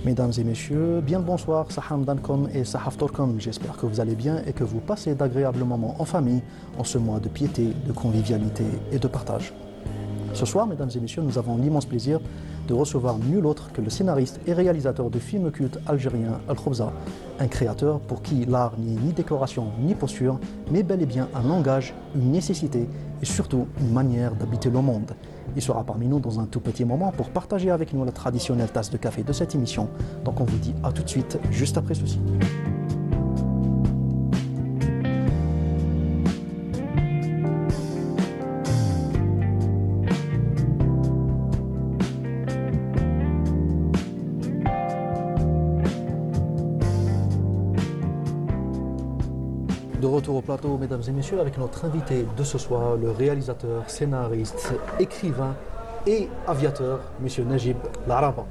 Mesdames et messieurs, bien le bonsoir, Saham Dankom et Sahaftorkom. J'espère que vous allez bien et que vous passez d'agréables moments en famille en ce mois de piété, de convivialité et de partage. Ce soir, mesdames et messieurs, nous avons l'immense plaisir de recevoir nul autre que le scénariste et réalisateur de films cultes algérien Al Khobza, un créateur pour qui l'art n'est ni décoration ni posture, mais bel et bien un langage, une nécessité et surtout une manière d'habiter le monde. Il sera parmi nous dans un tout petit moment pour partager avec nous la traditionnelle tasse de café de cette émission. Donc on vous dit à tout de suite, juste après ceci. De retour au plateau, mesdames et messieurs, avec notre invité de ce soir, le réalisateur, scénariste, écrivain et aviateur, monsieur Najib Laraba.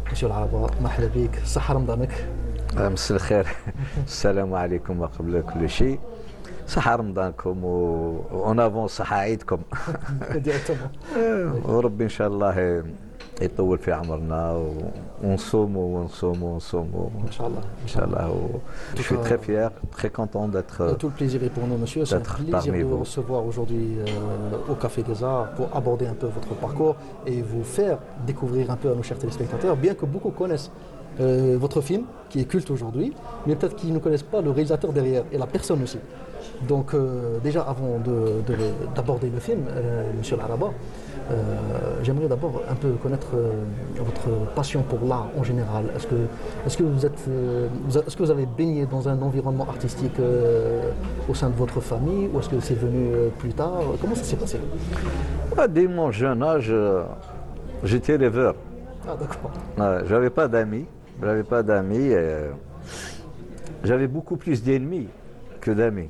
Monsieur Laraba, مرحبا بك، صحة رمضانك. مساء الخير. السلام عليكم وقبل كل شيء. صحة رمضانكم وأون افون صحة عيدكم. وربي إن شاء الله يطول في عمرنا ونصوم ونصوم ونصوم إن شاء الله. Je suis très fier, très content d'être. Tout le plaisir est pour nous, monsieur. C'est un plaisir de vous recevoir aujourd'hui au Café des Arts pour aborder un peu votre parcours et vous faire découvrir un peu à nos chers téléspectateurs, bien que beaucoup connaissent votre film, qui est culte aujourd'hui, mais peut-être qu'ils ne connaissent pas le réalisateur derrière et la personne aussi. Donc déjà, avant d'aborder le film, monsieur Laraba, j'aimerais d'abord un peu connaître votre passion pour l'art en général. Est-ce que vous avez baigné dans un environnement artistique au sein de votre famille ou est-ce que c'est venu plus tard? Comment ça s'est passé? Dès mon jeune âge, j'étais rêveur. Ah d'accord. J'avais pas d'amis. J'avais beaucoup plus d'ennemis que d'amis.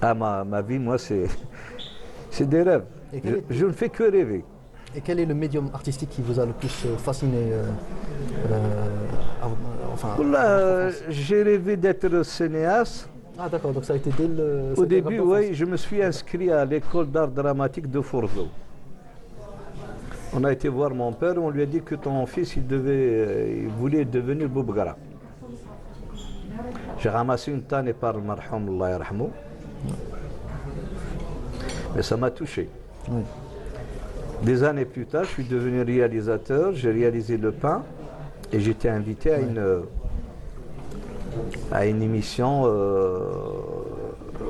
Ah, ma vie, moi, c'est des rêves. Je ne fais que rêver. Et quel est le médium artistique qui vous a le plus fasciné j'ai rêvé d'être cinéaste. Ah d'accord, donc ça a été dès le... Au début, oui, je me suis inscrit à l'école d'art dramatique de Forzo. On a été voir mon père, on lui a dit que ton fils, il voulait devenir Boubgara. J'ai ramassé une tanne par le marham, Allah yarhamou. Mais ça m'a touché. Oui. Des années plus tard, je suis devenu réalisateur, j'ai réalisé Le Pain et j'étais invité à une émission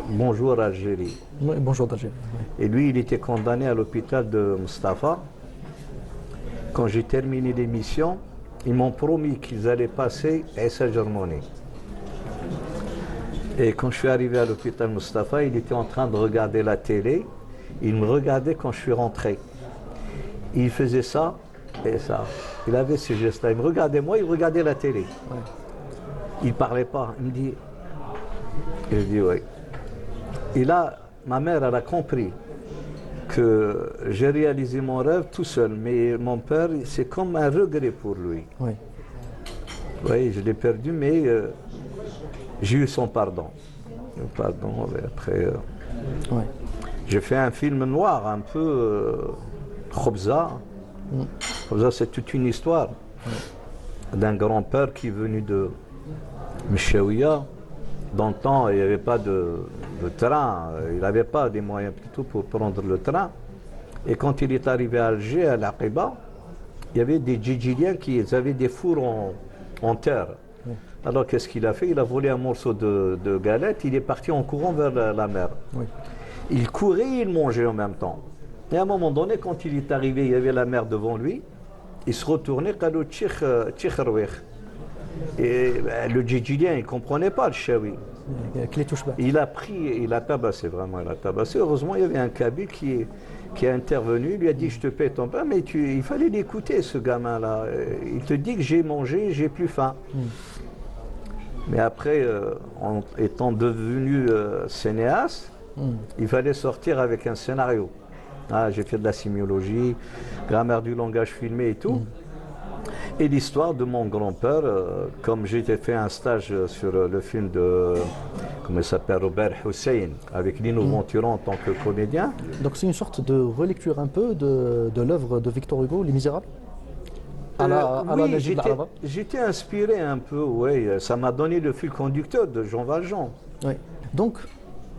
Bonjour Algérie. Oui, Bonjour d'Algérie. Oui. Et lui, il était condamné à l'hôpital de Mustapha. Quand j'ai terminé l'émission, ils m'ont promis qu'ils allaient passer Essa Germani. Et quand je suis arrivé à l'hôpital Mustapha, il était en train de regarder la télé. Il me regardait quand je suis rentré. Il faisait ça et ça. Il avait ces gestes-là. Il me regardait moi, il regardait la télé. Ouais. Il ne parlait pas. Il me dit... Je dis oui. Et là, ma mère, elle a compris que j'ai réalisé mon rêve tout seul. Mais mon père, c'est comme un regret pour lui. Oui. Oui, je l'ai perdu, mais j'ai eu son pardon. Pardon, et après... Ouais. J'ai fait un film noir, un peu Khobza. Khobza, c'est toute une histoire d'un grand-père qui est venu de Mchaouia. Dans le temps, il n'y avait pas de train, il n'avait pas des moyens plutôt pour prendre le train. Et quand il est arrivé à Alger, à l'Aqiba, il y avait des Djidjiliens qui avaient des fours en terre. Alors qu'est-ce qu'il a fait? Il a volé un morceau de galette, il est parti en courant vers la mer. Oui. Il courait et il mangeait en même temps. Et à un moment donné, quand il est arrivé, il y avait la mer devant lui, il se retournait, et le Djidjilien, il ne comprenait pas le chaoui. Il a pris, il a tabassé, vraiment, il a tabassé. Heureusement, il y avait un Kabyle qui est intervenu, il lui a dit, je te paie ton pain, mais il fallait l'écouter, ce gamin-là. Il te dit que j'ai mangé, j'ai plus faim. Mais après, en étant devenu cinéaste, il fallait sortir avec un scénario. J'ai fait de la sémiologie, grammaire du langage filmé et tout. Et l'histoire de mon grand-père, comme j'ai fait un stage sur le film de, comment il s'appelle, Robert Hussein, avec Lino Ventura en tant que comédien. Donc c'est une sorte de relecture un peu de l'œuvre de Victor Hugo, Les Misérables? Oui, j'étais inspiré un peu, oui. Ça m'a donné le fil conducteur de Jean Valjean. Oui. Donc,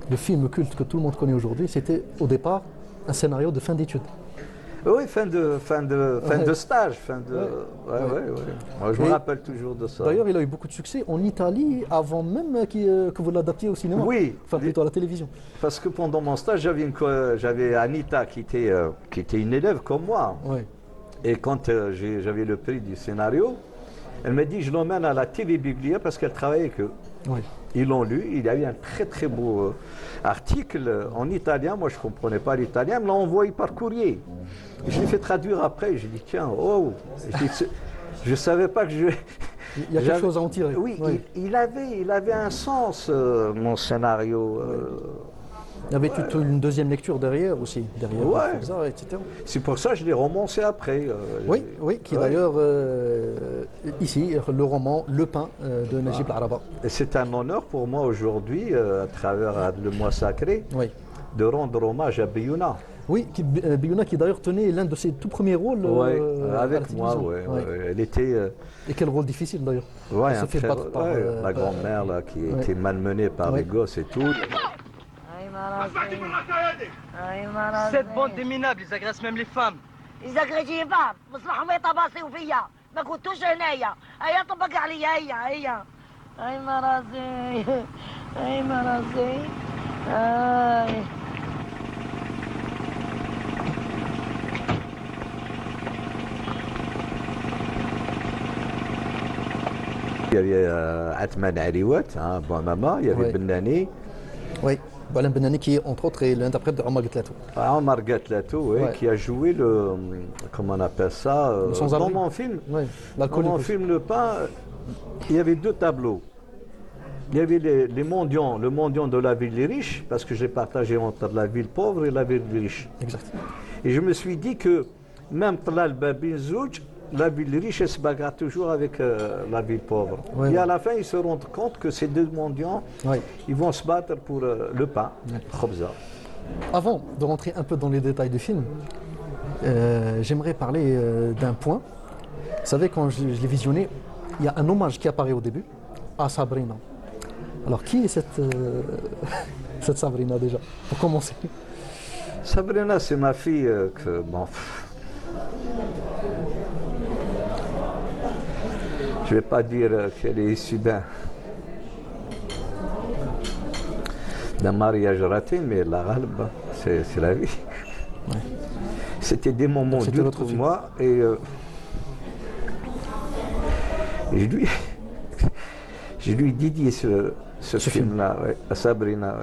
le film culte que tout le monde connaît aujourd'hui, c'était au départ un scénario de fin d'études. Oui, fin de stage. Moi, je me rappelle toujours de ça. D'ailleurs, il a eu beaucoup de succès en Italie avant même que vous l'adaptiez au cinéma. Oui. Enfin, plutôt à la télévision. Parce que pendant mon stage, j'avais Anita qui était une élève comme moi. Oui. Et quand j'avais le prix du scénario, elle m'a dit je l'emmène à la TV Biblia parce qu'elle travaillait avec eux. Oui. Ils l'ont lu, il y a eu un très très beau article en italien, moi je ne comprenais pas l'italien, me l'a envoyé par courrier. Je l'ai fait traduire après, j'ai dit tiens, oh, je ne savais pas que je... Il y a quelque chose à en tirer. Oui, il avait un sens, mon scénario. Il y avait toute une deuxième lecture derrière aussi, etc. C'est pour ça que je l'ai romancé après. Oui, qui est d'ailleurs ici, le roman Le Pain de Najib Araba. Et c'est un honneur pour moi aujourd'hui, à travers le mois sacré, de rendre hommage à Biouna. Oui, Biouna qui d'ailleurs tenait l'un de ses tout premiers rôles avec moi. Elle était... Et quel rôle difficile d'ailleurs. Elle se fait battre par la grand-mère qui était malmenée par les gosses et tout. Cette bande de minables, ils agressent même les femmes. إذا agressent les femmes, مصلحهم يتباصوا فيا ما كنتوش هنايا هيا طبق عليا هيا أي مرازي أي مرازي أي Il y avait Atman Aliwat, bon maman, il y avait Bennani. Oui, Boualem Bennani qui, entre autres, est l'interprète de Omar Gatlatou. Omar Gatlatou, qui a joué comment on appelle ça, dans mon film. Dans mon film Le Pain, il y avait deux tableaux. Il y avait les mendiants, le mendiant de la ville riche, parce que j'ai partagé entre la ville pauvre et la ville riche. Exact. Et je me suis dit que même Tlal Babin Zouj, la ville riche, elle se bagarre toujours avec la ville pauvre. Et à la fin, ils se rendent compte que ces deux mendiants, ils vont se battre pour le pain, khobza. Avant de rentrer un peu dans les détails du film, j'aimerais parler d'un point. Vous savez, quand je l'ai visionné, il y a un hommage qui apparaît au début à Sabrina. Alors, qui est cette Sabrina déjà, pour commencer? Sabrina, c'est ma fille que... Bon, je ne vais pas dire qu'elle est issue d'un mariage raté, mais la ghalba, c'est la vie. C'était des moments durs pour moi et je lui dédié ce film-là, à Sabrina,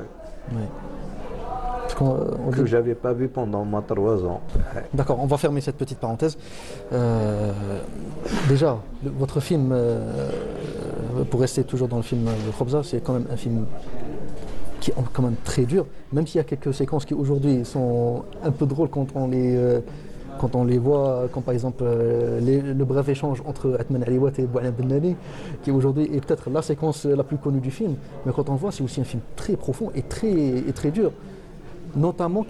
que je n'avais pas vu pendant moins 3 ans. D'accord, on va fermer cette petite parenthèse. Déjà, votre film, pour rester toujours dans le film Khobza, c'est quand même un film qui est quand même très dur, même s'il y a quelques séquences qui aujourd'hui sont un peu drôles quand on les voit, comme par exemple le bref échange entre Atman Aliwat et Boualem Bennani, qui aujourd'hui est peut-être la séquence la plus connue du film, mais quand on le voit, c'est aussi un film très profond et très dur. Notamment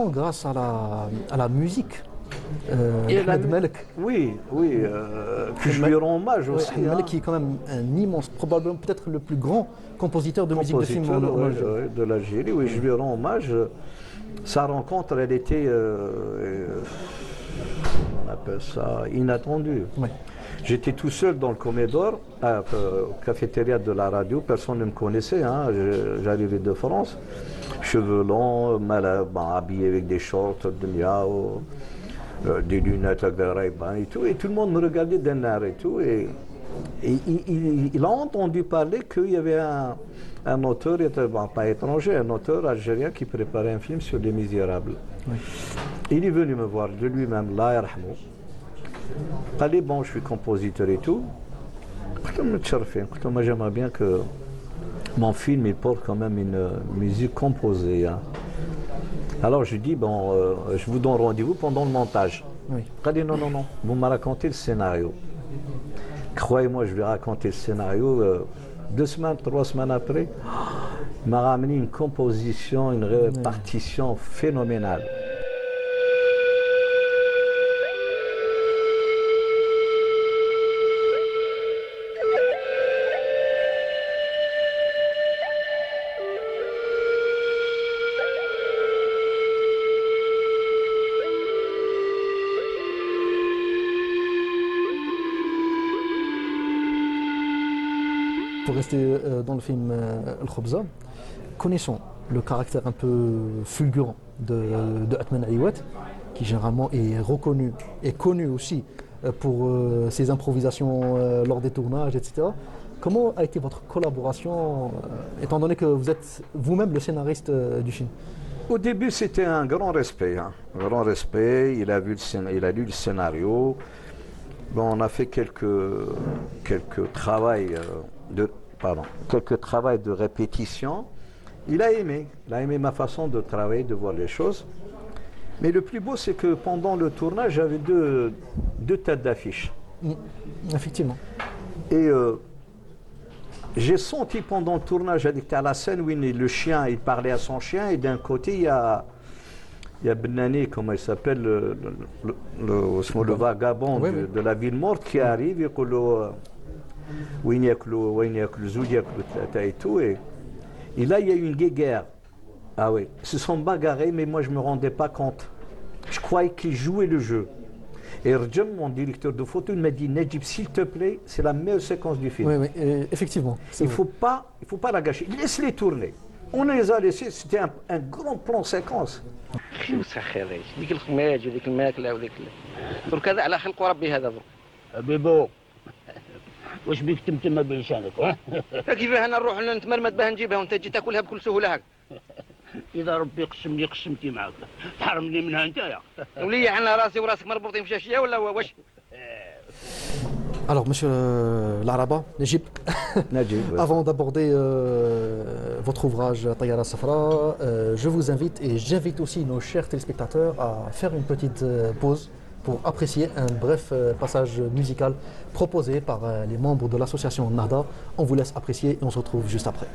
grâce à la musique d'Ahmed Malek. Oui, que je lui rends hommage aussi. Ahmed Malek qui est quand même un immense, probablement peut-être le plus grand compositeur de musique de film de l'Algérie. Oui, je lui rends hommage. Sa rencontre, elle était, on appelle ça, inattendue. Oui. J'étais tout seul dans le Comédor, cafétéria de la radio, personne ne me connaissait, j'arrivais de France, cheveux longs, habillé avec des shorts, des lunettes avec des Ray-Ban et tout, et tout le monde me regardait d'un air et tout, et il a entendu parler qu'il y avait un auteur, pas étranger, un auteur algérien qui préparait un film sur Les Misérables. Oui. Il est venu me voir de lui-même, là, yarhamou. Allez, bon, je suis compositeur et tout. Moi, j'aimerais bien que mon film il porte quand même une musique composée. Alors je dis, bon, je vous donne rendez-vous pendant le montage. Oui. Il dit, non, vous me racontez le scénario. Croyez-moi, je vais raconter le scénario. 2 semaines, 3 semaines après, il m'a ramené une composition, une répartition phénoménale. pour rester dans le film Al-Khobza, connaissant le caractère un peu fulgurant de Atman Aliouat, qui généralement est reconnu et connu aussi pour ses improvisations lors des tournages, etc. Comment a été votre collaboration, étant donné que vous êtes vous-même le scénariste du film? Au début, c'était un grand respect. Un grand respect. Il a lu le scénario. Bon, on a fait quelques travail de répétition. Il a aimé ma façon de travailler, de voir les choses. Mais le plus beau, c'est que pendant le tournage, j'avais deux têtes d'affiche. Effectivement. Et j'ai senti pendant le tournage, j'étais à la scène où le chien, il parlait à son chien, et d'un côté, il y a Benani, comment il s'appelle, le vagabond de la ville morte qui arrive, et et là, il y a eu une guéguerre. Ah oui, ils se sont bagarrés, mais moi, je ne me rendais pas compte. Je croyais qu'ils jouaient le jeu. Et Rjem, mon directeur de photo, il m'a dit, Najib, s'il te plaît, c'est la meilleure séquence du film. Oui, effectivement. Il ne faut pas la gâcher. Laisse-les tourner. On les a laissés, c'était un grand plan séquence. واش بيك تمتم بلسانك ها؟ كيفاه انا نروح نتمرمد بها نجيبها وانت تجي تاكلها بكل سهوله هكا. اذا ربي قسم لي قسمتي معك تحرمني منها انت يا وليا عنا راسي وراسك مربوطين في شاشيه ولا واش؟ Alors, monsieur Laraba, Najib, avant d'aborder votre ouvrage Tayara Safra, je vous invite et j'invite aussi nos chers téléspectateurs à faire une petite pause pour apprécier un bref passage musical proposé par les membres de l'association Nahda. On vous laisse apprécier et on se retrouve juste après.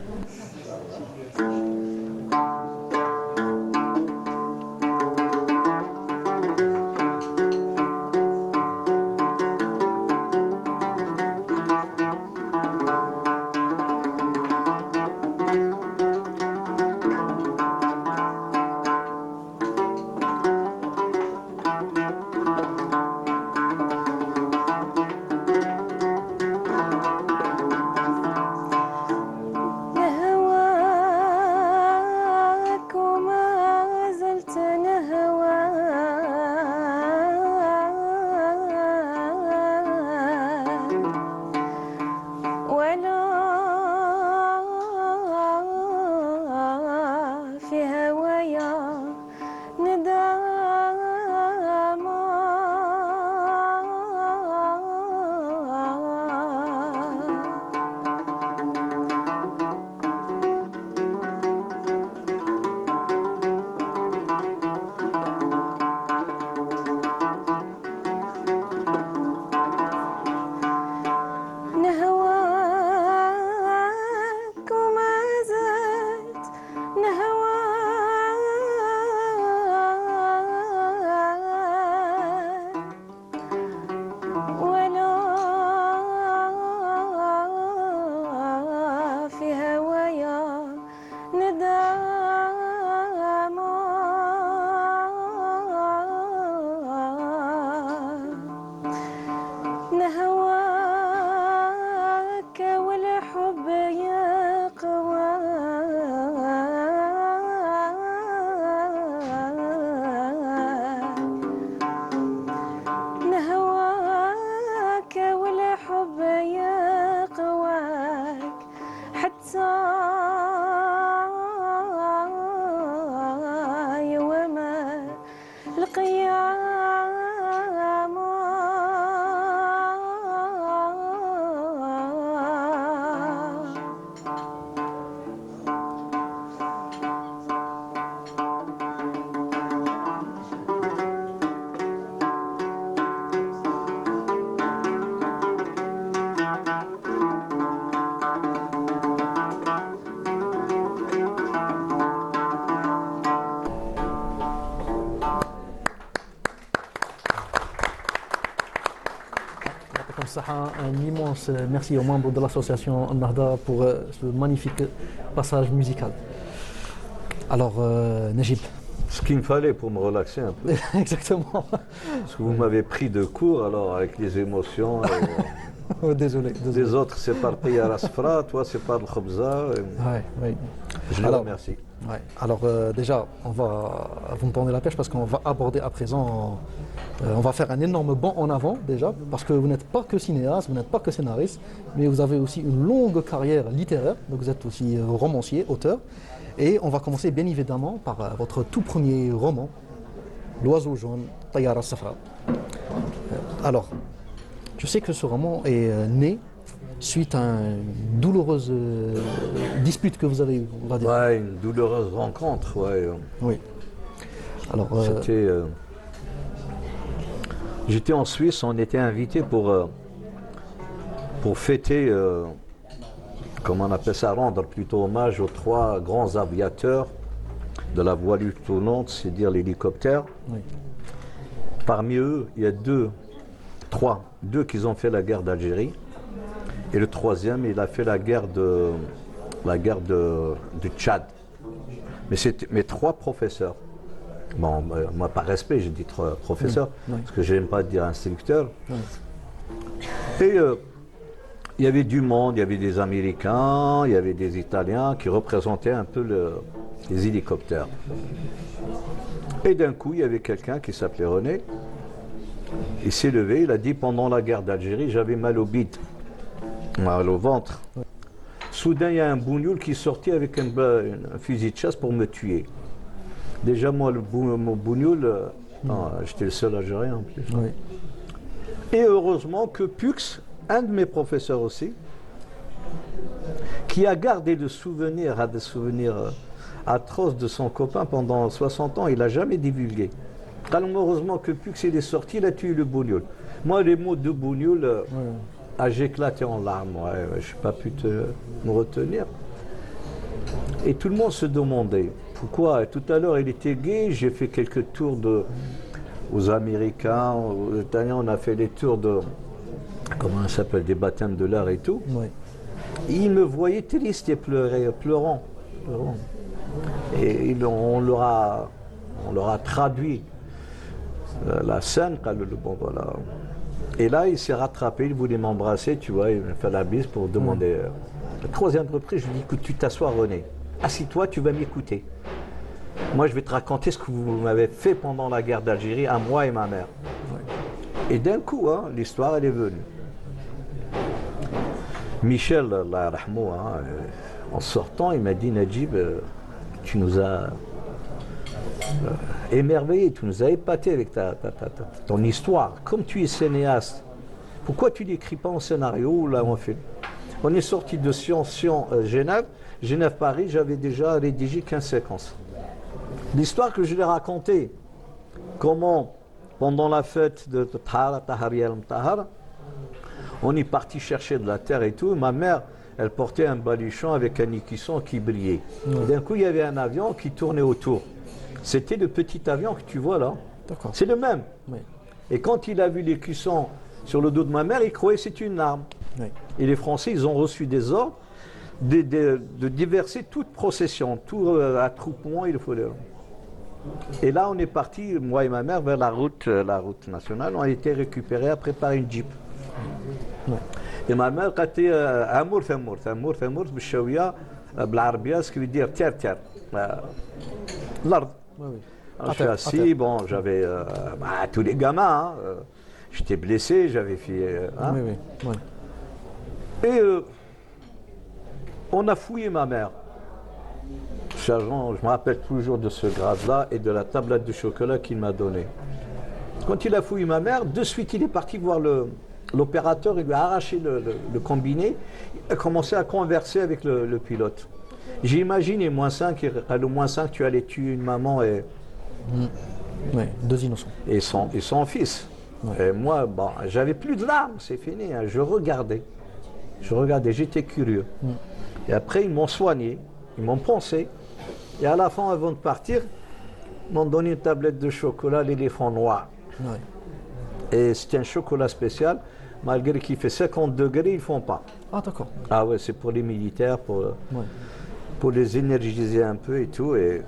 Un immense merci aux membres de l'association Nahda pour ce magnifique passage musical. Alors, Najib. Ce qu'il me fallait pour me relaxer un peu. Exactement. Parce que vous m'avez pris de court, alors avec les émotions. Désolé. Les autres, c'est par Tayara Safra, toi, c'est par le Khobza. Oui. Je les remercie. Ouais. Alors déjà, vous me tendez la pêche parce qu'on va aborder à présent, on va faire un énorme bond en avant déjà, parce que vous n'êtes pas que cinéaste, vous n'êtes pas que scénariste, mais vous avez aussi une longue carrière littéraire, donc vous êtes aussi romancier, auteur, et on va commencer bien évidemment par votre tout premier roman, L'Oiseau jaune, Tayara Safra. Alors, je sais que ce roman est né suite à une douloureuse dispute que vous avez eue, on va dire. Ouais, une douloureuse rencontre, ouais. Oui. Alors, j'étais en Suisse, on était invité pour fêter, comment on appelle ça, rendre plutôt hommage aux 3 grands aviateurs de la voilure tournante, c'est-à-dire l'hélicoptère. Oui. Parmi eux, il y a deux qui ont fait la guerre d'Algérie. Et le 3e, il a fait la guerre du Tchad. Mais c'était mes 3 professeurs. Bon, moi, par respect, j'ai dit 3 professeurs, parce que je n'aime pas dire instructeur. Et il y avait du monde, il y avait des Américains, il y avait des Italiens qui représentaient un peu les hélicoptères. Et d'un coup, il y avait quelqu'un qui s'appelait René. Il s'est levé, il a dit, pendant la guerre d'Algérie, j'avais mal au bide. Mal au ventre. Soudain, il y a un bougnoul qui sortait avec un fusil de chasse pour me tuer. Déjà, moi, mon bougnoul, j'étais le seul Algérien en plus. Oui. Et heureusement que Pux, un de mes professeurs aussi, qui a gardé des souvenirs atroces de son copain pendant 60 ans, il n'a jamais divulgué. Alors, heureusement que Pux il est sorti, il a tué le bougnoul. Moi, les mots de bougnoul... j'ai éclaté en larmes, je n'ai pas pu me retenir. Et tout le monde se demandait pourquoi. Tout à l'heure, il était gay, j'ai fait quelques tours aux Américains, aux Italiens, on a fait les tours comment ça s'appelle, des baptêmes de l'air et tout. Oui. Et ils me voyaient triste et pleurant. Et on leur a traduit la scène, bon voilà. Et là, il s'est rattrapé, il voulait m'embrasser, tu vois, il m'a fait la bise pour demander. La 3e reprise, je lui dis, écoute, tu t'assois, René. Assis-toi, tu vas m'écouter. Moi, je vais te raconter ce que vous m'avez fait pendant la guerre d'Algérie, à moi et ma mère. Ouais. Et d'un coup, l'histoire, elle est venue. Michel, Allah yarhamou, en sortant, il m'a dit, Najib, tu nous as émerveillé, tu nous as épaté avec ton histoire. Comme tu es cinéaste, pourquoi tu n'écris pas en scénario ou là en film? On est sorti de Sciences Genève-Paris, j'avais déjà rédigé 15 séquences. L'histoire que je l'ai racontée, comment pendant la fête de Tahari al-Mtahar, on est parti chercher de la terre et tout. Ma mère, elle portait un baluchon avec un écusson qui brillait. D'un coup, il y avait un avion qui tournait autour. C'était le petit avion que tu vois là. C'est le même. Oui. Et quand il a vu l'écusson sur le dos de ma mère, il croyait que c'était une arme. Oui. Et les Français, ils ont reçu des ordres de diverser toute procession, tout attroupement, il faut le... Et là, on est parti, moi et ma mère, vers la route nationale. On a été récupérés après par une jeep. Oui. Et ma mère, quand elle était Amour, بالشاوية بالعربية, ce qui veut dire terre, l'ordre. Je suis assis, bon, j'avais tous les gamins, j'étais blessé, j'avais fait. Et on a fouillé ma mère. Je me rappelle toujours de ce grade-là et de la tablette de chocolat qu'il m'a donnée. Quand il a fouillé ma mère, de suite il est parti voir l'opérateur, il lui a arraché le combiné, il a commencé à converser avec le pilote. J'ai imaginé, le moins 5, tu allais tuer une maman et... Oui, 2 innocents. Et son fils. Ouais. Et moi, bon, j'avais plus de larmes, c'est fini. Hein. Je regardais, j'étais curieux. Et après, ils m'ont soigné, ils m'ont poncé. Et à la fin, avant de partir, ils m'ont donné une tablette de chocolat, l'éléphant noir. Ouais. Et c'était un chocolat spécial. Malgré qu'il fait 50 degrés, ils ne font pas. Ah, d'accord. Ah ouais, c'est pour les militaires, pour les énergiser un peu et tout. Et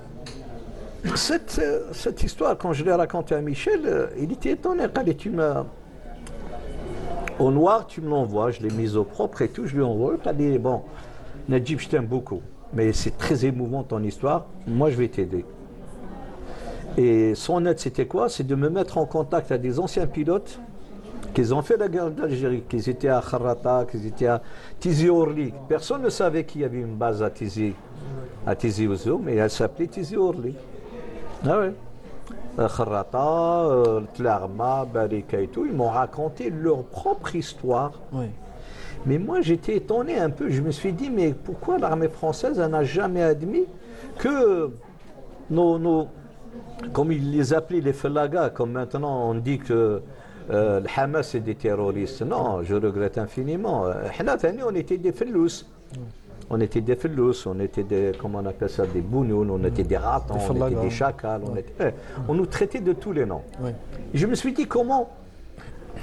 cette histoire, quand je l'ai racontée à Michel, il était étonné. Au noir, tu me l'envoies, je l'ai mise au propre et tout, je lui envoie. Tu as dit, bon, Najib, je t'aime beaucoup, mais c'est très émouvant ton histoire, moi je vais t'aider. Et son aide, c'était quoi? C'est de me mettre en contact avec des anciens pilotes qui ont fait la guerre d'Algérie, qui étaient à Kharrata, qui étaient à Tizi Ouzou. Personne ne savait qu'il y avait une base à Tizi Ouzou, mais elle s'appelait Tizi Ouzou. Ah ouais. Kharrata, Tlarma, Barika et tout, ils m'ont raconté leur propre histoire. Oui. Mais moi, j'étais étonné un peu. Je me suis dit, mais pourquoi l'armée française n'a jamais admis que comme ils les appelaient les Felagas, comme maintenant on dit que le Hamas c'est des terroristes. Non, je regrette infiniment. On était des Fellous. On était des Fellous, on était des, comment on appelle ça, des Bounouns, on était des ratons, on était des chacals. On nous traitait de tous les noms. Oui. Je me suis dit, comment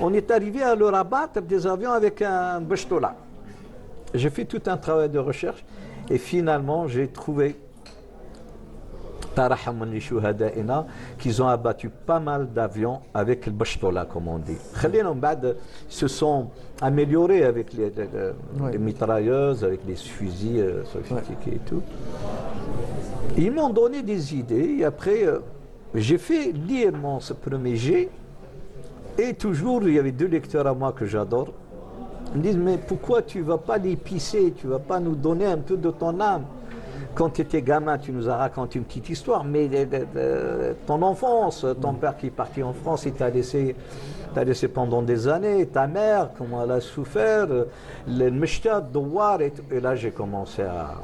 on est arrivé à leur abattre des avions avec un Bechtola. J'ai fait tout un travail de recherche et finalement j'ai trouvé qu'ils ont abattu pas mal d'avions avec le Bechtola, comme on dit. Ils se sont améliorés avec les mitrailleuses, avec les fusils sophistiqués et tout. Ils m'ont donné des idées et après j'ai fait lire ce premier jet et toujours il y avait deux lecteurs à moi que j'adore. Ils me disent, mais pourquoi tu ne vas pas l'épicer, tu ne vas pas nous donner un peu de ton âme? Quand tu étais gamin, tu nous as raconté une petite histoire, mais ton enfance, ton père qui est parti en France, il t'a laissé pendant des années, ta mère, comment elle a souffert, le meshtat, douar, et là j'ai commencé à...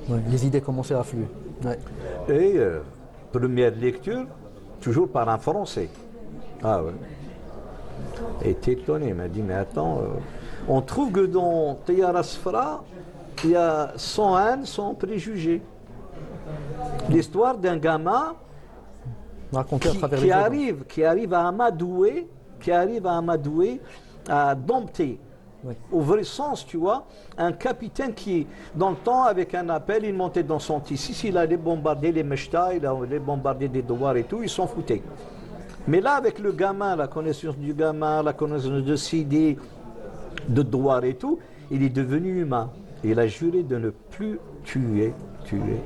Ouais, les idées commençaient à affluer. Ouais. Et première lecture, toujours par un Français. Ah ouais. Et t'es étonné, il m'a dit, mais attends, on trouve que dans Tayar Asfra, il y a sans haine, sans préjugés. L'histoire d'un gamin qui arrive à amadouer, à dompter, au vrai sens, tu vois, un capitaine qui, dans le temps, avec un appel, il montait dans son tissu, il allait bombarder les meshtas, il allait bombarder des douars et tout, il s'en foutait. Mais là, avec le gamin, la connaissance du gamin, la connaissance de Sidi, de douars et tout, il est devenu humain. Il a juré de ne plus tuer. Ouais.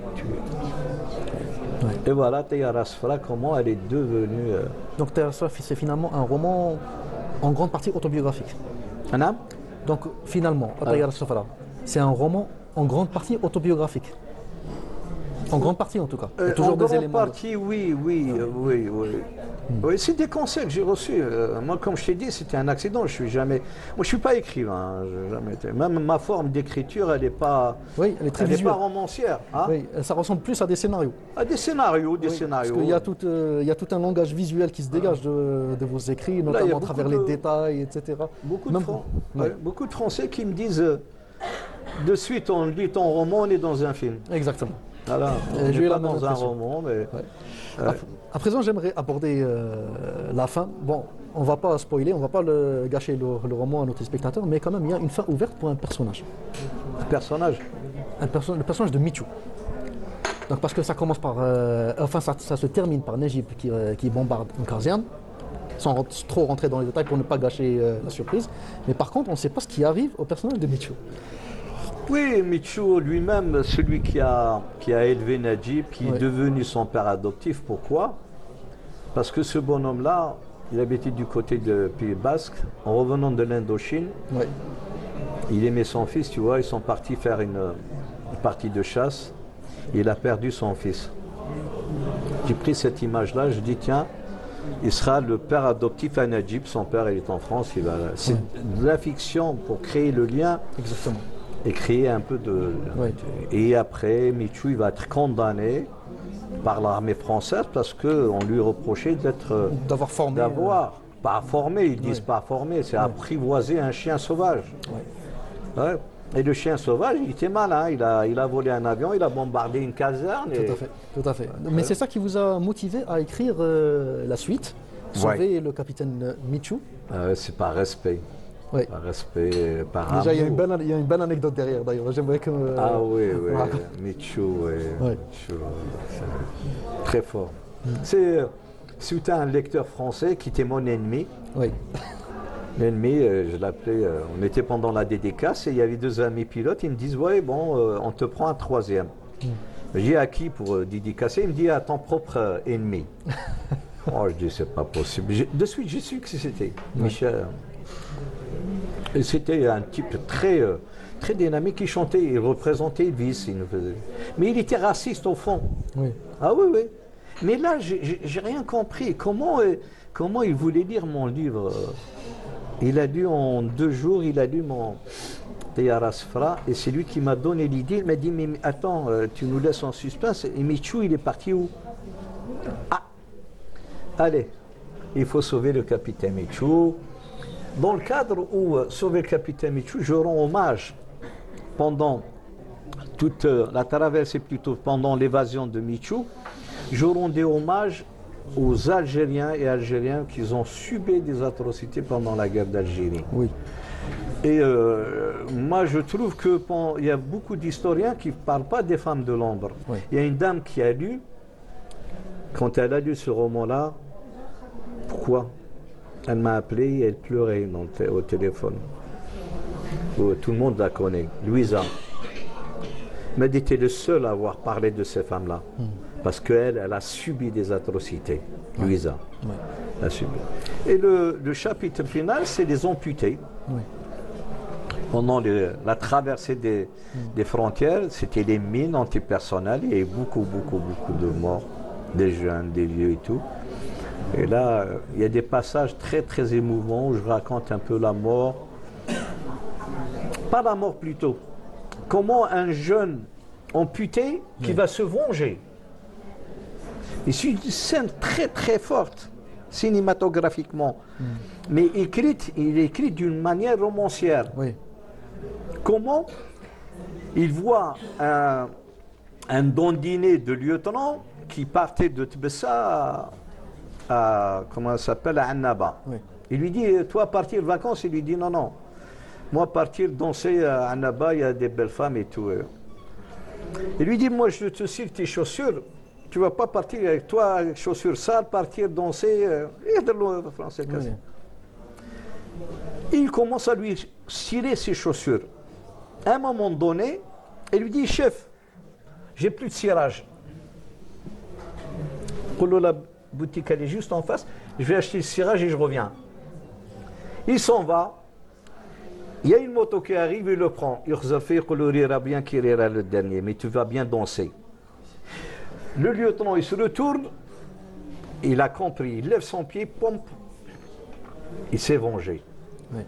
Et voilà, Tayar Asfra, comment elle est devenue... Donc Tayar Asfra, c'est finalement un roman en grande partie autobiographique. Donc finalement, Tayar Asfra, c'est un roman en grande partie autobiographique. En grande partie en tout cas. Il y a toujours des éléments. En grande partie, oui. Oui, c'est des conseils que j'ai reçus. Moi, comme je t'ai dit, c'était un accident. Je suis pas écrivain. Jamais été. Même ma forme d'écriture, elle n'est pas. Oui, elle est très visuelle. Elle n'est pas romancière. Hein? Oui, ça ressemble plus à des scénarios. À des scénarios. Parce qu'il y a tout un langage visuel qui se dégage de vos écrits, notamment à travers les détails, etc. Beaucoup de Français qui me disent de suite, on lit ton roman, on est dans un film. Exactement. Voilà, on n'est pas dans un roman, mais... À présent, j'aimerais aborder la fin. Bon, on ne va pas spoiler, on ne va pas gâcher le roman à notre spectateur, mais quand même, il y a une fin ouverte pour un personnage. Un personnage Le personnage de Michou. Donc, parce que ça commence par... ça se termine par Najib qui bombarde une caserne, sans trop rentrer dans les détails pour ne pas gâcher la surprise. Mais par contre, on ne sait pas ce qui arrive au personnage de Michou. Oui, Michou lui-même, celui qui a élevé Najib, qui est devenu son père adoptif. Pourquoi? Parce que ce bonhomme-là, il habitait du côté du Pays Basque. En revenant de l'Indochine, il aimait son fils, tu vois. Ils sont partis faire une partie de chasse. Il a perdu son fils. J'ai pris cette image-là, je dis tiens, il sera le père adoptif à Najib. Son père, il est en France. C'est de la fiction pour créer le lien. Exactement. Et créer un peu de... Et après, Michou, il va être condamné par l'armée française parce qu'on lui reprochait d'avoir formé... Pas formé, ils disent pas formé, c'est apprivoiser un chien sauvage. Et le chien sauvage, il était malin, il a volé un avion, il a bombardé une caserne. Tout à fait. Mais c'est ça qui vous a motivé à écrire la suite, sauver le capitaine Michou. C'est par respect. Oui. Par respect, par amour. Déjà, il y a une belle anecdote derrière d'ailleurs. J'aimerais que. Oui. Michou, Michou, c'est très fort. Si tu as un lecteur français qui était mon ennemi, L'ennemi, je l'appelais, on était pendant la dédicace et il y avait 2 amis pilotes, ils me disent, ouais, bon, on te prend un 3e. J'ai à qui pour dédicacer? Il me dit, à ton propre ennemi. Oh, je dis, c'est pas possible. De suite, j'ai su que c'était Michel. Et c'était un type très dynamique qui chantait, il représentait Elvis. Mais il était raciste au fond. Oui. Ah oui, oui. Mais là, j'ai rien compris. Comment il voulait lire mon livre? Il a lu en 2 jours, il a lu mon Tayara Sfra, et c'est lui qui m'a donné l'idée. Il m'a dit, mais attends, tu nous laisses en suspense. Et Michou, il est parti où? Ah, allez, il faut sauver le capitaine Michou. Dans le cadre où sauver le capitaine Michou, je rends hommage pendant toute la traversée, plutôt pendant l'évasion de Michou, je rendais hommage aux Algériens et Algériens qui ont subi des atrocités pendant la guerre d'Algérie. Oui. Et moi, je trouve qu'il y a beaucoup d'historiens qui ne parlent pas des femmes de l'ombre. Oui. Il y a une dame qui a lu, quand elle a lu ce roman-là, pourquoi? Elle m'a appelé et elle pleurait au téléphone. Tout le monde la connaît, Louisa. Mais elle était le seul à avoir parlé de ces femmes-là. Parce qu'elle, elle a subi des atrocités, Louisa. Oui. Elle a subi. Et le chapitre final, c'est les amputés. Oui. Pendant la traversée des frontières, c'était les mines antipersonnelles. Il y avait beaucoup de morts, des jeunes, des vieux et tout. Et là, il y a des passages très émouvants où je raconte un peu la mort. Pas la mort plutôt. Comment un jeune amputé qui va se venger. Et c'est une scène très forte, cinématographiquement. Mais il est écrit d'une manière romancière. Oui. Comment il voit un dandiné de lieutenant qui partait de Tbessa comment ça s'appelle, à Annaba. Oui. Il lui dit, toi partir vacances, il lui dit non. Moi partir danser à Annaba, il y a des belles femmes et tout. Il lui dit, moi je te cire tes chaussures, tu ne vas pas partir avec toi avec chaussures sales, partir danser. Le français cassé. Il commence à lui cirer ses chaussures. À un moment donné, il lui dit, chef, j'ai plus de cirage. La boutique elle est juste en face, je vais acheter le cirage et je reviens. Il s'en va, il y a une moto qui arrive, il le prend. Il rira bien qu'il ira le dernier, mais tu vas bien danser. Le lieutenant, il se retourne, il a compris, il lève son pied, pompe, il s'est vengé. Oui.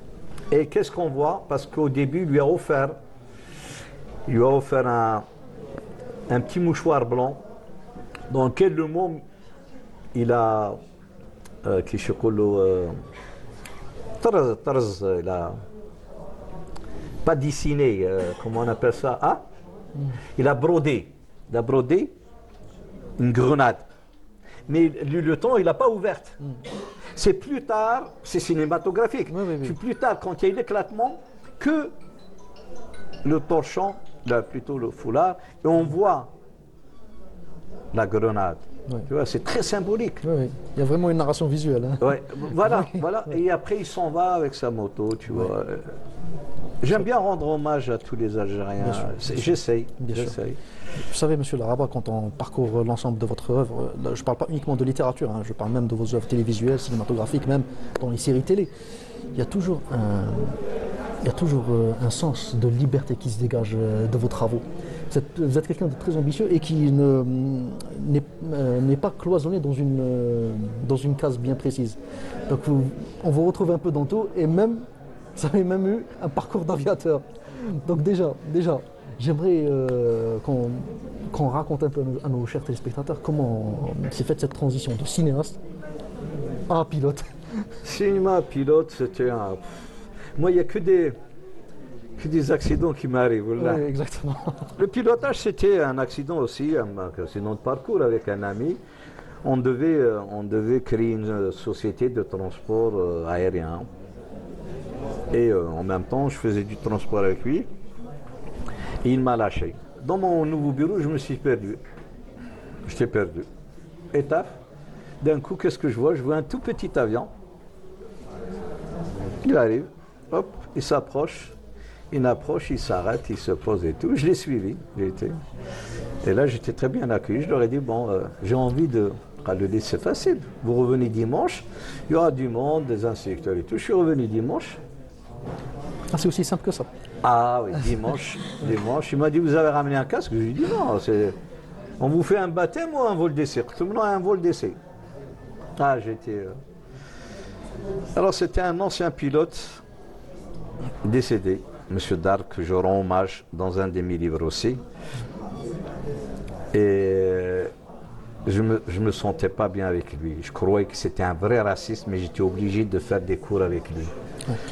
Et qu'est-ce qu'on voit? Parce qu'au début, il lui a offert un petit mouchoir blanc dans lequel le mot il a il a pas dessiné, comment on appelle ça? Ah? Il a brodé une grenade. Mais le temps, il n'a pas ouverte. C'est plus tard, c'est cinématographique. Oui. C'est plus tard, quand il y a eu l'éclatement, que le torchon, plutôt le foulard, et on voit la grenade. Oui. Tu vois, c'est très symbolique. Oui. Il y a vraiment une narration visuelle. Hein. Ouais, voilà. Et après, il s'en va avec sa moto, tu vois. J'aime bien rendre hommage à tous les Algériens. J'essaye. Vous savez, monsieur Laraba, quand on parcourt l'ensemble de votre œuvre, je ne parle pas uniquement de littérature, je parle même de vos œuvres télévisuelles, cinématographiques, même dans les séries télé. Il y a toujours un sens de liberté qui se dégage de vos travaux. Vous êtes quelqu'un de très ambitieux et qui n'est pas cloisonné dans une case bien précise. Donc on vous retrouve un peu dans tout et même, vous avez même eu un parcours d'aviateur. Donc déjà, j'aimerais qu'on raconte un peu à nos chers téléspectateurs comment s'est faite cette transition de cinéaste à pilote. Cinéma, pilote, c'était un... Moi, il n'y a que des accidents qui m'arrivent. Oui, exactement. Le pilotage, c'était un accident aussi, un accident de parcours avec un ami. On devait créer une société de transport aérien. Et en même temps, je faisais du transport avec lui. Et il m'a lâché. Dans mon nouveau bureau, je me suis perdu. J'étais perdu. Étape. D'un coup, qu'est-ce que je vois? Je vois un tout petit avion Il arrive, hop, il s'approche, il s'arrête, il se pose et tout. Je l'ai suivi, et là j'étais très bien accueilli. Je leur ai dit, bon, j'ai envie de... Le dit, c'est facile, vous revenez dimanche, il y aura du monde, des instructeurs et tout. Je suis revenu dimanche. Ah, c'est aussi simple que ça. Ah oui, dimanche. Il m'a dit, vous avez ramené un casque? Je lui ai dit, non, on vous fait un baptême ou un vol d'essai? Tout le monde a un vol d'essai. Ah, j'étais... Alors, c'était un ancien pilote décédé, M. Dark, que je rends hommage dans un de mes livres aussi. Et je me sentais pas bien avec lui. Je croyais que c'était un vrai raciste, mais j'étais obligé de faire des cours avec lui.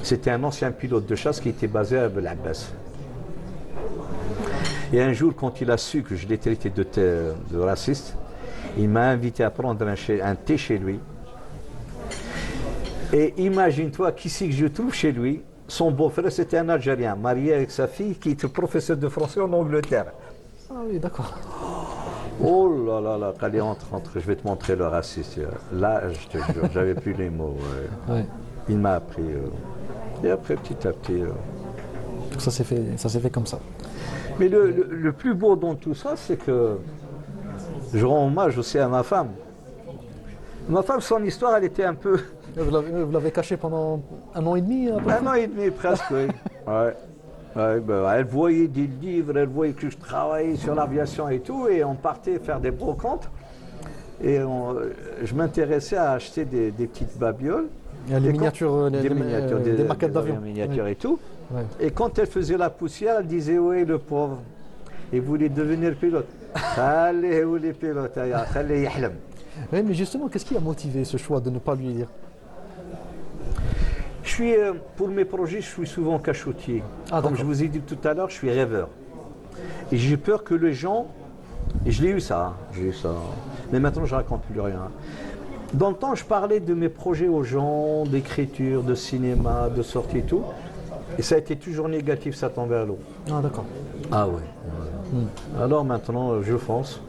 C'était un ancien pilote de chasse qui était basé à Bel Abbas. Et un jour, quand il a su que je l'ai traité de raciste, il m'a invité à prendre un thé chez lui. Et imagine-toi, qui c'est que je trouve chez lui? Son beau-frère, c'était un Algérien, marié avec sa fille, qui était professeur de français en Angleterre. Ah oui, d'accord. Oh là là là, allez, entre, je vais te montrer le raciste. Là, je te jure, j'avais plus les mots. Ouais. Il m'a appris. Et après, petit à petit. Donc ça s'est fait comme ça. Mais le plus beau dans tout ça, c'est que je rends hommage aussi à ma femme. Ma femme, son histoire, elle était un peu... Vous l'avez caché pendant 1 an et demi à peu près? 1 an et demi presque, oui. Ouais. Ouais, ben, elle voyait des livres, elle voyait que je travaillais sur l'aviation et tout, et on partait faire des brocantes. Et je m'intéressais à acheter des petites babioles. Les miniatures, des maquettes d'avion. Des miniatures et tout. Ouais. Et quand elle faisait la poussière, elle disait, oui, le pauvre, il voulait devenir pilote. Allez, où les pilotes? Allez, yahlem. Oui, mais justement, qu'est-ce qui a motivé ce choix de ne pas lui dire? Pour mes projets, je suis souvent cachotier. Ah, comme je vous ai dit tout à l'heure, je suis rêveur. Et j'ai peur que les gens... Et j'ai eu ça. Mais maintenant, je ne raconte plus rien. Dans le temps, je parlais de mes projets aux gens, d'écriture, de cinéma, de sortie et tout. Et ça a été toujours négatif, ça tombe vers l'eau. Ah, d'accord. Ah ouais. Alors maintenant, je fonce.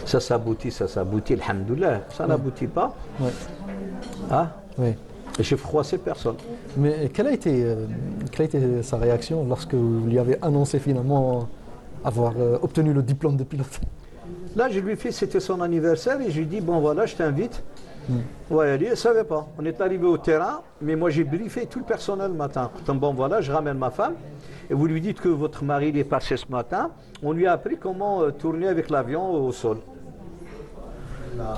Ça s'aboutit, alhamdoulilah. Ça n'aboutit pas. Ouais. Ah oui. Et j'ai froissé personne. Mais quelle a été sa réaction lorsque vous lui avez annoncé finalement avoir obtenu le diplôme de pilote? Là, je lui ai fait, c'était son anniversaire, et je lui ai dit, bon voilà, je t'invite. Ouais, elle ne savait pas. On est arrivé au terrain, mais moi j'ai briefé tout le personnel le matin. Bon voilà, je ramène ma femme, et vous lui dites que votre mari il est passé ce matin. On lui a appris comment tourner avec l'avion au sol.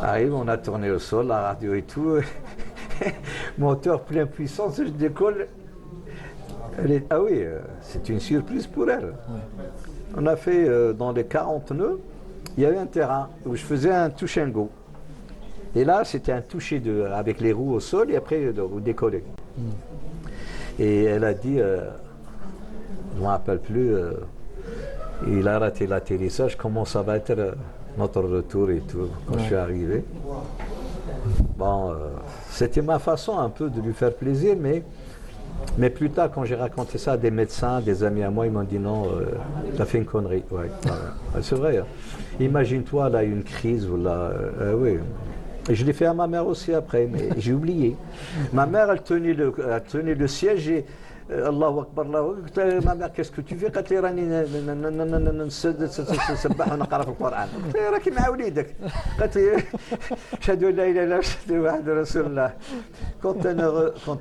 Arrive, on a tourné au sol, la radio et tout. Moteur plein puissance, je décolle. Ah oui, c'est une surprise pour elle. Ouais. On a fait dans les 40 nœuds, il y avait un terrain où je faisais un touch and go. Et là, c'était un toucher avec les roues au sol et après vous décollez. Et elle a dit, je ne me rappelle plus, il a raté l'atterrissage, comment ça va être notre retour et tout, quand je suis arrivé. Bon, c'était ma façon un peu de lui faire plaisir, mais plus tard, quand j'ai raconté ça à des médecins, des amis à moi, ils m'ont dit non, t'as fait une connerie. Ouais, c'est vrai. Hein. Imagine-toi, là, une crise, ou là, oui. Et je l'ai fait à ma mère aussi après, mais j'ai oublié. Ma mère, elle tenait le siège et Allahu Akbar, Allahu Akbar. Ma mère, qu'est-ce que tu fais? قالت لي راني نسبح ونقرا في القرآن. قلت لها راكي مع وليدك. قالت لي أشهد أن لا إله إلا الله وأشهد أن محمدا رسول الله. Quand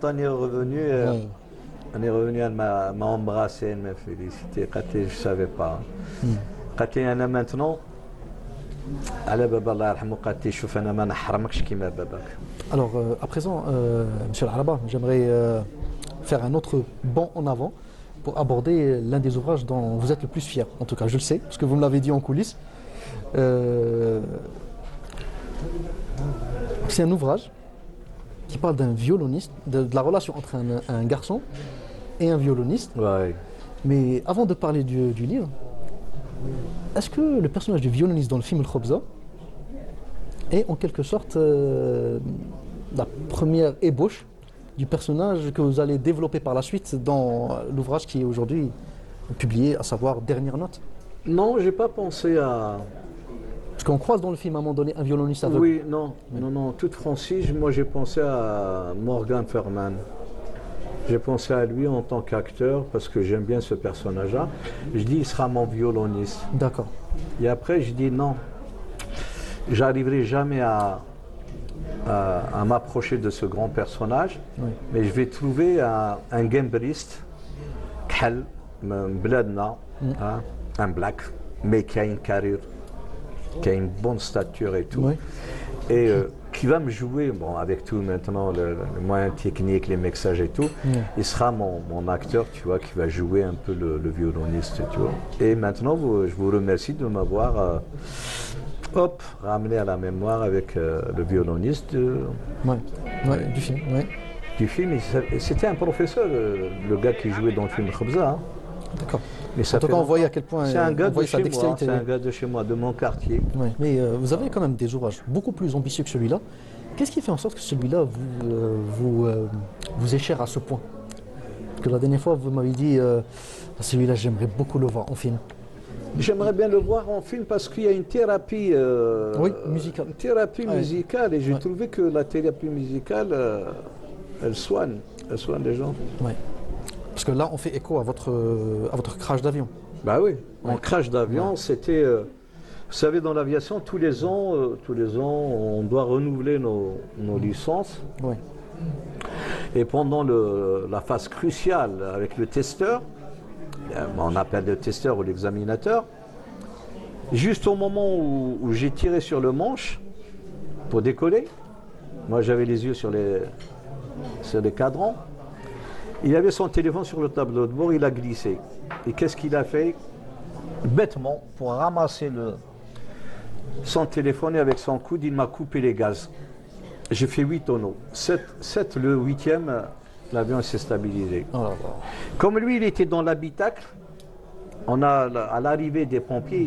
on est revenu, elle m'a embrassé, elle m'a félicité. قالت لي je savais pas. قالت لي أنا maintenant. Alors, à présent, Monsieur Al-Araba, j'aimerais faire un autre bond en avant pour aborder l'un des ouvrages dont vous êtes le plus fier. En tout cas, je le sais, parce que vous me l'avez dit en coulisses. C'est un ouvrage qui parle d'un violoniste, de la relation entre un garçon et un violoniste. Ouais. Mais avant de parler du livre, est-ce que le personnage du violoniste dans le film Al-Khobza est en quelque sorte la première ébauche du personnage que vous allez développer par la suite dans l'ouvrage qui est aujourd'hui publié, à savoir Dernière Note? Non, j'ai pas pensé Parce qu'on croise dans le film à un moment donné un violoniste aveugle. Oui, non. Toute franchise, moi j'ai pensé à Morgan Freeman. J'ai pensé à lui en tant qu'acteur parce que j'aime bien ce personnage-là. Je dis, il sera mon violoniste. D'accord. Et après, je dis non. J'arriverai jamais à m'approcher de ce grand personnage, mais je vais trouver un gambriste, un black, mais qui a une carrure, qui a une bonne stature et tout, et qui va me jouer, bon, avec tout maintenant, les moyens techniques, les mixages et tout, il sera mon acteur, tu vois, qui va jouer un peu le violoniste, tu vois. Et maintenant, je vous remercie de m'avoir ramené à la mémoire avec le violoniste du film. Du film, c'était un professeur, le gars qui jouait dans le film Khobza. Hein. D'accord. Mais en tout cas, on voyait à quel point c'est un gars de sa dextérité. C'est un gars de chez moi, de mon quartier. Ouais. Mais vous avez quand même des ouvrages beaucoup plus ambitieux que celui-là. Qu'est-ce qui fait en sorte que celui-là vous est cher à ce point? Que la dernière fois, vous m'avez dit celui-là, j'aimerais beaucoup le voir en film. J'aimerais bien le voir en film parce qu'il y a une thérapie musicale. Une thérapie musicale, et j'ai trouvé que la thérapie musicale, elle soigne les gens. Ouais. Parce que là, on fait écho à votre crash d'avion. Bah oui, mon crash d'avion, c'était... vous savez, dans l'aviation, tous les ans, on doit renouveler nos licences. Ouais. Et pendant la phase cruciale avec le testeur, on appelle le testeur ou l'examinateur, juste au moment où j'ai tiré sur le manche pour décoller, moi j'avais les yeux sur les cadrans, il avait son téléphone sur le tableau de bord, il a glissé. Et qu'est-ce qu'il a fait? Bêtement, pour ramasser son téléphone, et avec son coude, il m'a coupé les gaz. J'ai fait 8 tonneaux. 7, le 8e, l'avion s'est stabilisé. Oh là là. Comme lui, il était dans l'habitacle, on a, à l'arrivée des pompiers,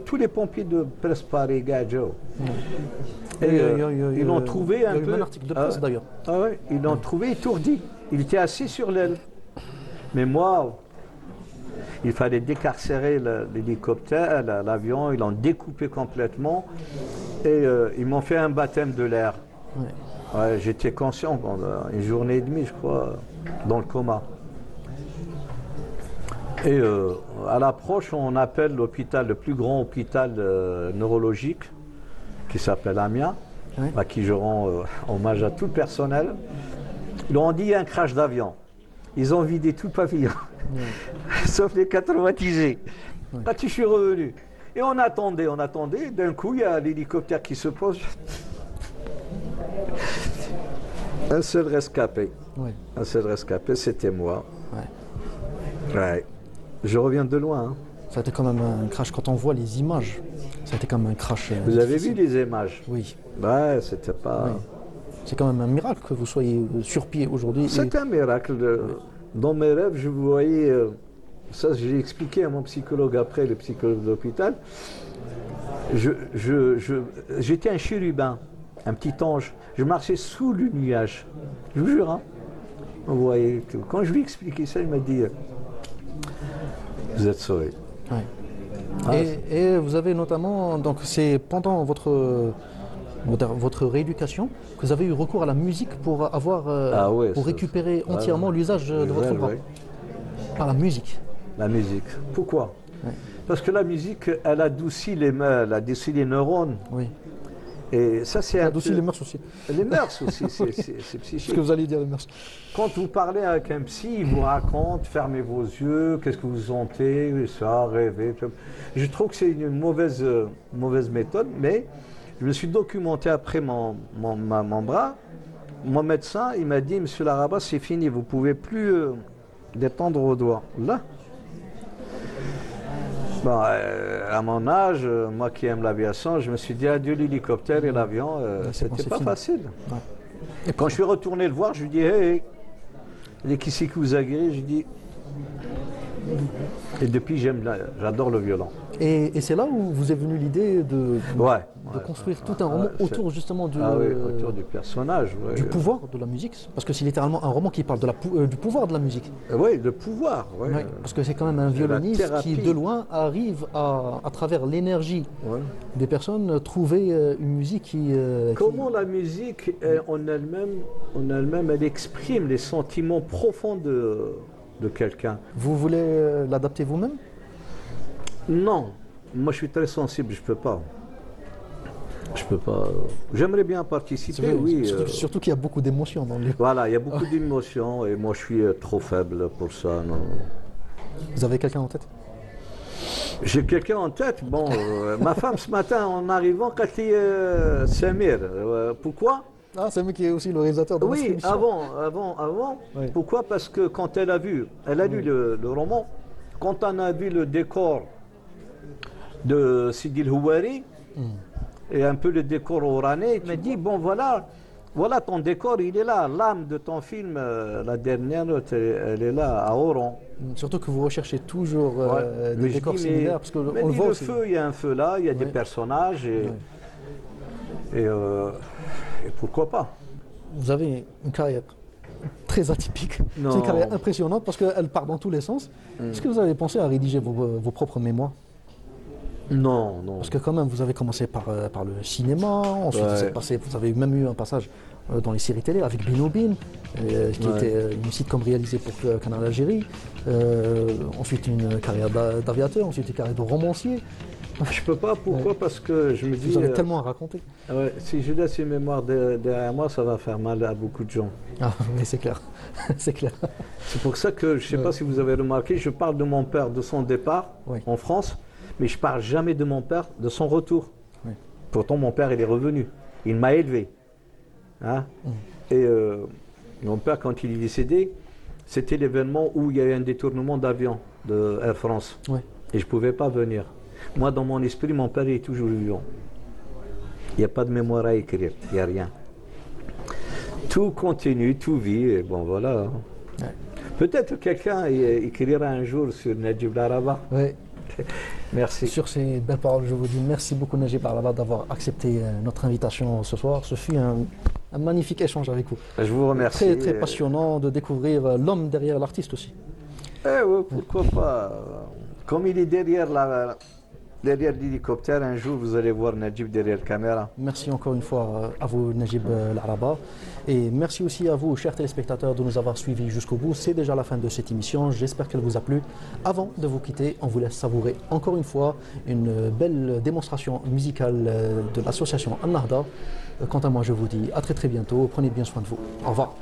tous les pompiers de presse Paris, Gadjo. Et ils l'ont trouvé un peu. Il y a eu un article de presse d'ailleurs. Ah ouais, ils l'ont trouvé étourdi. Il était assis sur l'aile. Mais moi, il fallait décarcérer l'hélicoptère, l'avion, ils l'ont découpé complètement et ils m'ont fait un baptême de l'air. Ouais, j'étais conscient pendant une journée et demie, je crois, dans le coma. Et à l'approche, on appelle l'hôpital, le plus grand hôpital neurologique, qui s'appelle Amiens, à qui je rends hommage à tout le personnel. Ils ont dit il y a un crash d'avion. Ils ont vidé tout le pavillon, sauf les 4 traumatisés. Là, je suis revenu. Et on attendait. D'un coup, il y a l'hélicoptère qui se pose. Un seul rescapé. Un seul rescapé, c'était moi. Ouais. Je reviens de loin. Hein. Ça a été quand même un crash. Quand on voit les images, ça a été quand même un crash. Vous avez vu les images? Oui. Ouais, c'était pas... Oui. C'est quand même un miracle que vous soyez sur pied aujourd'hui. C'est un miracle. Dans mes rêves, je vous voyais... ça, j'ai expliqué à mon psychologue après, le psychologue de l'hôpital. J'étais un chérubin, un petit ange. Je marchais sous le nuage. Je vous jure. Hein. Vous voyez, quand je lui ai expliqué ça, il m'a dit... Vous êtes sauvé. Ouais. Et vous avez notamment... Donc c'est pendant votre rééducation que vous avez eu recours à la musique pour pour récupérer entièrement l'usage de votre bras. Par la musique. La musique. Pourquoi? Parce que la musique, elle adoucit les neurones. Oui. Et ça, c'est adoucit les mœurs aussi. Les mœurs aussi, c'est psychique. Ce que vous allez dire, les mœurs. Quand vous parlez avec un psy, il vous raconte, fermez vos yeux, qu'est-ce que vous sentez, ça, rêvez. Je trouve que c'est une mauvaise méthode, mais je me suis documenté après mon bras. Mon médecin, il m'a dit, monsieur Laraba, c'est fini, vous ne pouvez plus détendre vos doigts. Là. Bon, à mon âge, moi qui aime l'aviation, je me suis dit adieu l'hélicoptère et l'avion, c'était pas facile. Ouais. Et quand je suis retourné le voir, je lui dis hey, qui c'est qui vous a guéri? Je lui dis Et depuis, j'adore le violon. Et c'est là où vous est venue l'idée de construire tout un roman autour justement autour du personnage. Du pouvoir de la musique. Parce que c'est littéralement un roman qui parle du pouvoir de la musique. Oui, le pouvoir. Oui, parce que c'est quand même un violoniste qui, de loin, arrive à travers l'énergie des personnes, trouver une musique qui... Comment la musique en elle-même, elle exprime les sentiments profonds de quelqu'un. Vous voulez l'adapter vous-même? Non, moi je suis très sensible, je peux pas. Je peux pas. J'aimerais bien participer, oui. Surtout qu'il y a beaucoup d'émotions dans le livre. Voilà, il y a beaucoup d'émotions et moi je suis trop faible pour ça. Non. Vous avez quelqu'un en tête? J'ai quelqu'un en tête. Bon, ma femme ce matin en arrivant, quand elle dit Samir, pourquoi? Ah, Samir qui est aussi le réalisateur de votre émission. Avant. Oui. Pourquoi? Parce que quand elle a lu le roman, quand on a vu le décor de Sidi El Houari et un peu le décor oranais, il m'a dit, bon voilà ton décor, il est là, l'âme de ton film, la dernière, elle est là, à Oran. Surtout que vous recherchez toujours des décors similaires, parce que on le voit aussi. Il y a un feu là, il y a des personnages, et pourquoi pas. Vous avez une carrière très atypique. C'est une carrière impressionnante parce qu'elle part dans tous les sens. Est-ce que vous avez pensé à rédiger vos propres mémoires? Non. Parce que quand même, vous avez commencé par le cinéma, ensuite vous avez même eu un passage dans les séries télé avec Binobin, qui était une sitcom réalisée pour Canal Algérie, ensuite une carrière d'aviateur, ensuite une carrière de romancier. Je peux pas, pourquoi? Parce que je me dis... Vous avez tellement à raconter. Si je laisse une mémoire derrière moi, ça va faire mal à beaucoup de gens. Ah, mais c'est clair, c'est clair. C'est pour ça que, je ne sais pas si vous avez remarqué, je parle de mon père, de son départ en France, mais je ne parle jamais de mon père, de son retour. Oui. Pourtant, mon père, il est revenu. Il m'a élevé. Hein? Et mon père, quand il est décédé, c'était l'événement où il y a eu un détournement d'avion de Air France. Oui. Et je ne pouvais pas venir. Moi, dans mon esprit, mon père est toujours vivant. Il n'y a pas de mémoire à écrire, il n'y a rien. Tout continue, tout vit, et bon, voilà. Ouais. Peut-être quelqu'un écrira un jour sur Najib Laraba. Oui. Merci. Sur ces belles paroles, je vous dis merci beaucoup Najib Laraba d'avoir accepté notre invitation ce soir. Ce fut un magnifique échange avec vous. Je vous remercie. Très, très passionnant de découvrir l'homme derrière l'artiste aussi. Oui, pourquoi pas. Comme il est derrière l'hélicoptère, un jour vous allez voir Najib derrière la caméra. Merci encore une fois à vous Najib Laraba. Et merci aussi à vous, chers téléspectateurs, de nous avoir suivis jusqu'au bout. C'est déjà la fin de cette émission. J'espère qu'elle vous a plu. Avant de vous quitter, on vous laisse savourer encore une fois une belle démonstration musicale de l'association An-Nahda. Quant à moi, je vous dis à très très bientôt. Prenez bien soin de vous. Au revoir.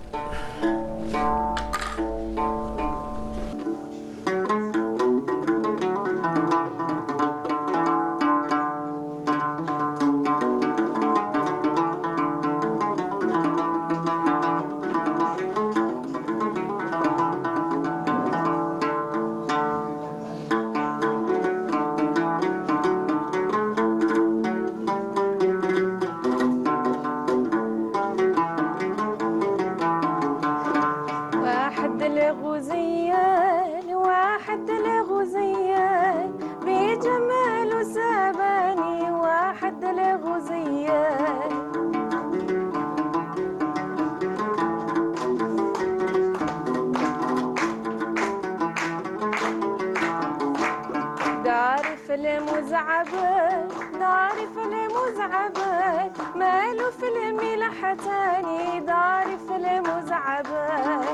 داري فيلم وزعبان ماله فيلم لحتاني داري فيلم وزعبان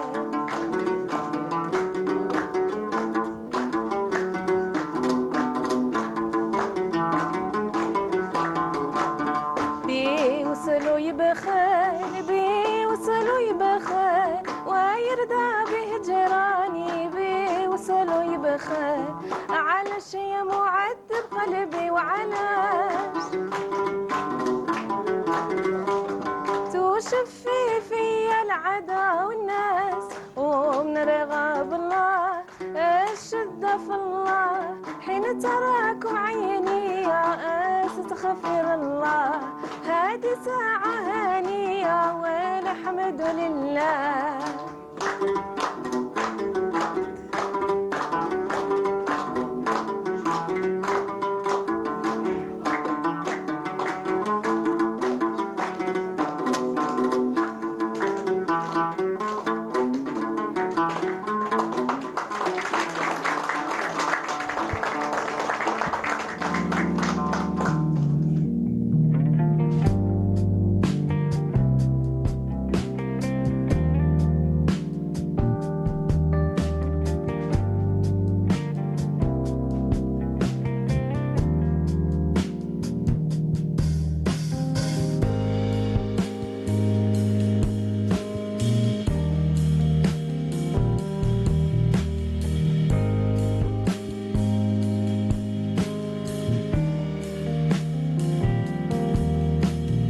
بيوصلوا يبخل بيوصلوا يبخل ويرضى به جيراني بيوصلوا يبخل على شي معذب قلبي وعلاش توشفي في العدا والناس ومن رغب الله الشدة في الله حين تراكم عيني يا تغفر الله هذه ساعة هانية والحمد لله